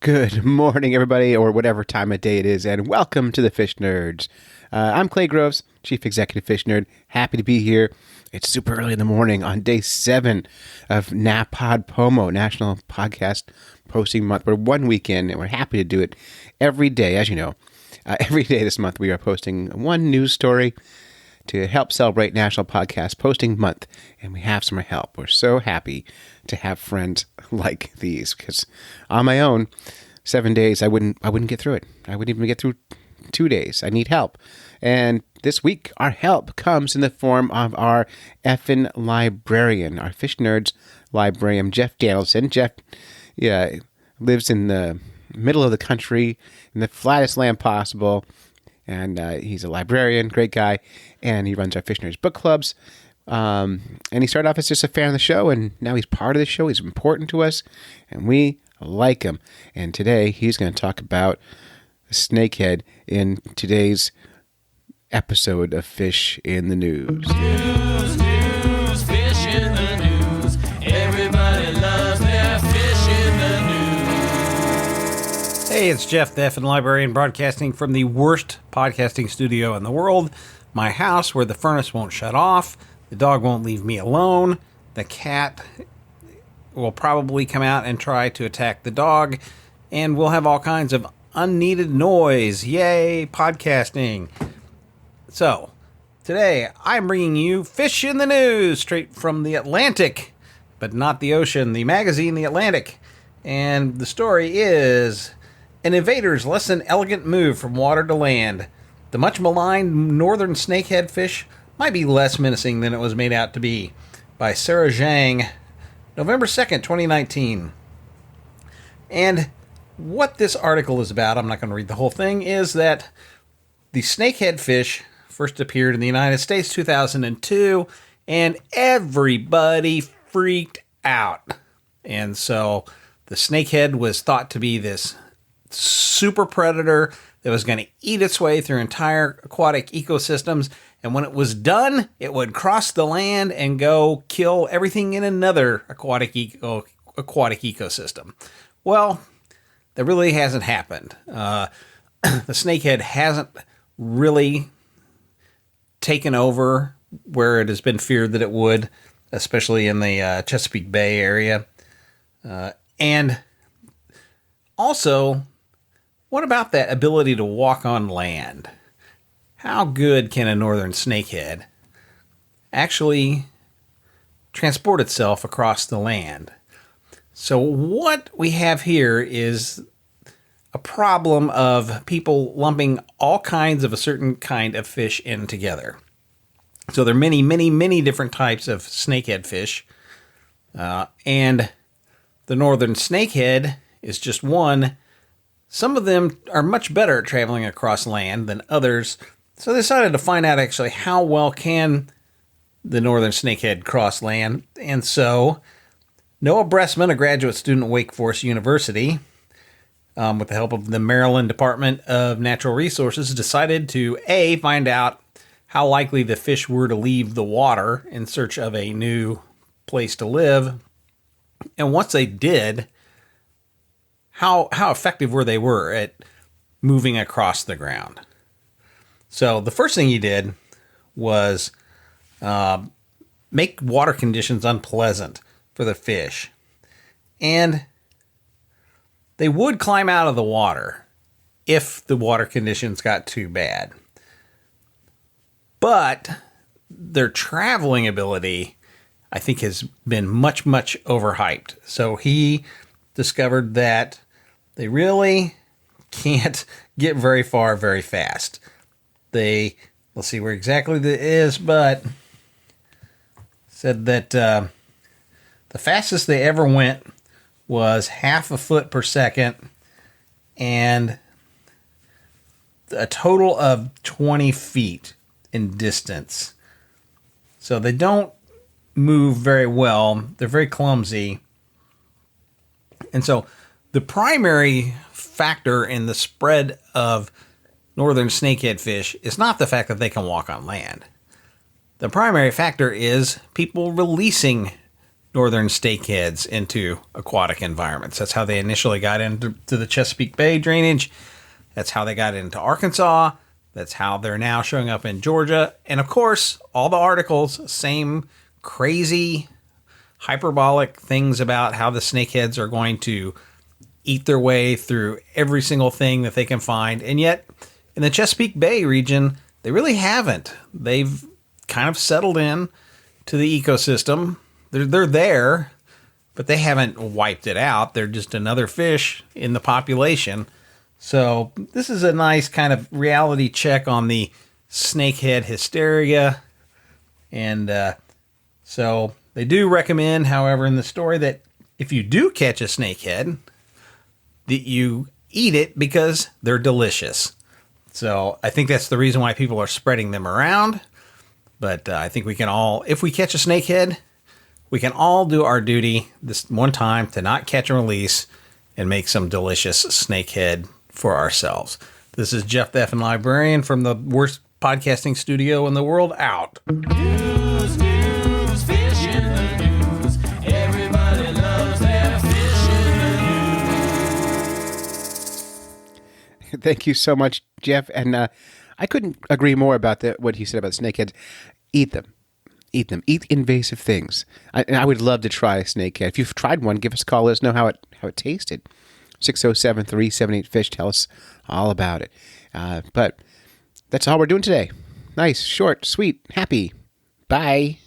Good morning, everybody, or whatever time of day it is, and welcome to the Fish Nerds. I'm Clay Groves, Chief Executive Fish Nerd. Happy to be here. It's super early in the morning on day 7 of NaPodPoMo, National Podcast Posting Month. We're 1 week in, and we're happy to do it every day. As you know, every day this month we are posting one news story to help celebrate National Podcast Posting Month, and we have some help. We're so happy to have friends like these, because on my own, 7 days, I wouldn't get through it. I wouldn't even get through 2 days. I need help. And this week, our help comes in the form of our effing librarian, our Fish Nerds librarian, Jeff Danielson. Jeff lives in the middle of the country, in the flattest land possible. And he's a librarian, great guy, and he runs our Fish Nerds book clubs. And he started off as just a fan of the show, and now he's part of the show. He's important to us, and we like him. And today, he's going to talk about Snakehead in today's episode of Fish in the News. News, fish in the news. Everybody loves their fish in the news. Hey, it's Jeff, the effing librarian, broadcasting from the worst podcasting studio in the world. My house, where the furnace won't shut off, the dog won't leave me alone, the cat will probably come out and try to attack the dog, and we'll have all kinds of unneeded noise. Yay, podcasting. So, today I'm bringing you Fish in the News, straight from the Atlantic, but not the ocean, the magazine, The Atlantic. And the story is an invader's less than elegant move from water to land. The much maligned northern snakehead fish might be less menacing than it was made out to be. By Sarah Zhang, November 2nd, 2019. And what this article is about, I'm not going to read the whole thing, is that the snakehead fish first appeared in the United States 2002, and everybody freaked out. And so the snakehead was thought to be this super predator that was going to eat its way through entire aquatic ecosystems, and when it was done, it would cross the land and go kill everything in another aquatic ecosystem. Well, that really hasn't happened. The snakehead hasn't really taken over where it has been feared that it would, especially in the Chesapeake Bay area. And also, what about that ability to walk on land? How good can a northern snakehead actually transport itself across the land? So what we have here is a problem of people lumping all kinds of a certain kind of fish in together. So there are many, many, many different types of snakehead fish. And the northern snakehead is just one. Some of them are much better at traveling across land than others. So they decided to find out actually how well can the northern snakehead cross land. And so Noah Bressman, a graduate student at Wake Forest University, with the help of the Maryland Department of Natural Resources, decided to find out how likely the fish were to leave the water in search of a new place to live. And once they did, how effective they were at moving across the ground. So the first thing he did was make water conditions unpleasant for the fish. And they would climb out of the water if the water conditions got too bad. But their traveling ability, I think, has been much, much overhyped. So he discovered that they really can't get very far very fast. Let's see where exactly that is, but said that the fastest they ever went was half a foot per second and a total of 20 feet in distance. So they don't move very well. They're very clumsy. And so the primary factor in the spread of northern snakehead fish is not the fact that they can walk on land. The primary factor is people releasing northern snakeheads into aquatic environments. That's how they initially got into the Chesapeake Bay drainage. That's how they got into Arkansas. That's how they're now showing up in Georgia. And of course, all the articles, same crazy, hyperbolic things about how the snakeheads are going to eat their way through every single thing that they can find. And yet, in the Chesapeake Bay region, they really haven't. They've kind of settled in to the ecosystem. They're there, but they haven't wiped it out. They're just another fish in the population. So this is a nice kind of reality check on the snakehead hysteria. And so they do recommend, however, in the story that if you do catch a snakehead, that you eat it because they're delicious. So I think that's the reason why people are spreading them around. But I think we can all, if we catch a snakehead, we can all do our duty this one time to not catch and release and make some delicious snakehead for ourselves. This is Jeff the Effin' Librarian from the worst podcasting studio in the world, out. News, fish in the news. Everybody loves their fish in the news. Thank you so much, Jeff. And I couldn't agree more about what he said about snakeheads. Eat them. Eat them. Eat invasive things. I would love to try a snakehead. If you've tried one, give us a call. Let us know how it tasted. 607-378-FISH. Tell us all about it. But that's all we're doing today. Nice, short, sweet, happy. Bye.